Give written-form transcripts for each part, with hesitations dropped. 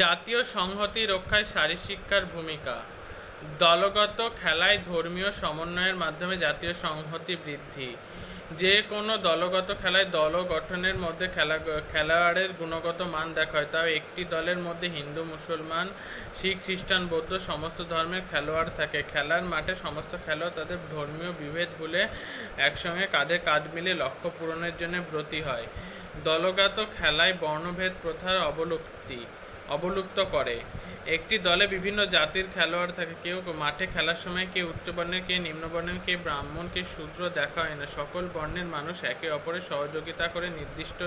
জাতীয় সংহতি রক্ষায় শারীরশিক্ষার ভূমিকা। দলগত খেলায় ধর্মীয় সমন্বয়ের মাধ্যমে জাতীয় সংহতি বৃদ্ধি। যে কোনো দলগত খেলায় দল গঠনের মধ্যে খেলোয়াড়ের গুণগত মান দেখা হয়। তাও একটি দলের মধ্যে হিন্দু, মুসলমান, শিখ, খ্রিস্টান, বৌদ্ধ সমস্ত ধর্মের খেলোয়াড় থাকে। খেলার মাঠে সমস্ত খেলোয়াড় তাদের ধর্মীয় বিভেদ ভুলে একসঙ্গে কাঁধে কাঁধ মিলিয়ে লক্ষ্য পূরণের জন্য ব্রতী হয়। দলগত খেলায় বর্ণভেদ প্রথার অবলুপ্ত করে। একটি দলে বিভিন্ন জাতির খেলোয়াড় থাকে। কেউ মাঠে খেলার সময় কে উচ্চবর্ণের, কে নিম্নবর্ণের, কে ব্রাহ্মণ, কে শূদ্র দেখা হয় না। সকল বর্ণের মানুষ একে অপরের সহযোগিতা করে নির্দিষ্ট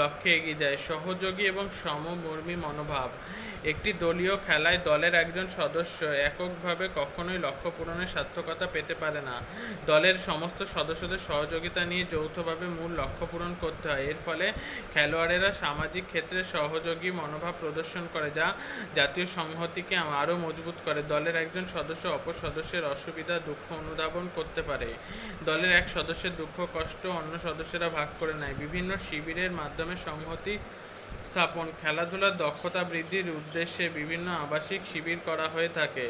লক্ষ্যে এগিয়ে যায়। সহযোগী এবং সমমর্মী মনোভাব। একটি দলীয় খেলায় দলের একজন সদস্য এককভাবে কখনোই লক্ষ্য পূরণের সার্থকতা পেতে পারে না। দলের সমস্ত সদস্যদের সহযোগিতা নিয়ে যৌথভাবে মূল লক্ষ্য পূরণ করতে হয়। এর ফলে খেলোয়াড়েরা সামাজিক ক্ষেত্রে সহযোগী মনোভাব প্রদর্শন করে, যা জাতীয় সংহতিকে আরও মজবুত করে। দলের একজন সদস্য অপর সদস্যের অসুবিধা, দুঃখ অনুধাবন করতে পারে। দলের এক সদস্যের দুঃখ কষ্ট অন্য সদস্যরা ভাগ করে নেয়। বিভিন্ন শিবিরের মাধ্যমে সংহতি স্থাপন। খেলাধুলার দক্ষতা বৃদ্ধির উদ্দেশ্যে বিভিন্ন আবাসিক শিবির করা হয়ে থাকে।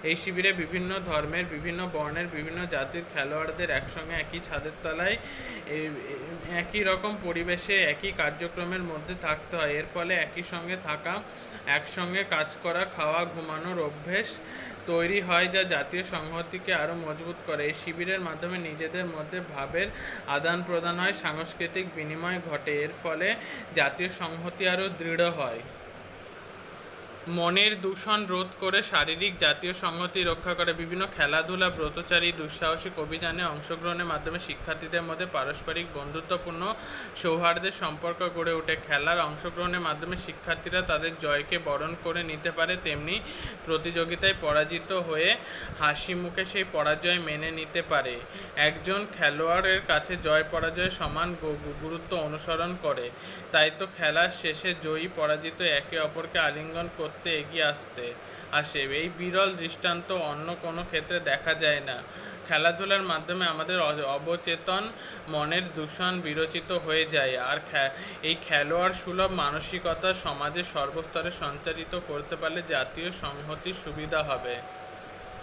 এই শিবিরে বিভিন্ন ধর্মের, বিভিন্ন বর্ণের, বিভিন্ন জাতির খেলোয়াড়দের একসঙ্গে একই ছাদের তলায় একই রকম পরিবেশে একই কার্যক্রমের মধ্যে থাকতে হয়। এর ফলে একই সঙ্গে থাকা, একসঙ্গে কাজ করা, খাওয়া, ঘুমানোর অভ্যেস তৈরি হয়, যা জাতীয় সংহতিকে আরও মজবুত করে। এই শিবিরের মাধ্যমে নিজেদের মধ্যে ভাবের আদান প্রদান হয়, সাংস্কৃতিক বিনিময় ঘটে। এর ফলে জাতীয় সংহতি আরও দৃঢ় হয়। মনের দূষণ রোধ করে শারীরিক জাতীয় সংহতি রক্ষা করে। বিভিন্ন খেলাধুলা, ব্রতচারী, দুঃসাহসিক অভিযানে অংশগ্রহণের মাধ্যমে শিক্ষার্থীদের মধ্যে পারস্পরিক বন্ধুত্বপূর্ণ সৌহার্দ্যের সম্পর্ক গড়ে ওঠে। খেলার অংশগ্রহণের মাধ্যমে শিক্ষার্থীরা তাদের জয়কে বরণ করে নিতে পারে, তেমনি প্রতিযোগিতায় পরাজিত হয়ে হাসি মুখে সেই পরাজয় মেনে নিতে পারে। একজন খেলোয়াড়ের কাছে জয় পরাজয় সমান গুরুত্ব অনুসরণ করে। তাই তো খেলার শেষে জয়ী পরাজিত একে অপরকে আলিঙ্গন করতে এগিয়ে আসে। এই বিরল দৃষ্টান্ত অন্য কোনো ক্ষেত্রে দেখা যায় না। খেলাধুলার মাধ্যমে আমাদের অবচেতন মনের দূষণ বিরচিত হয়ে যায়, আর এই খেলোয়াড় সুলভ মানসিকতা সমাজের সর্বস্তরে সঞ্চারিত করতে পারলে জাতীয় সংহতির সুবিধা হবে।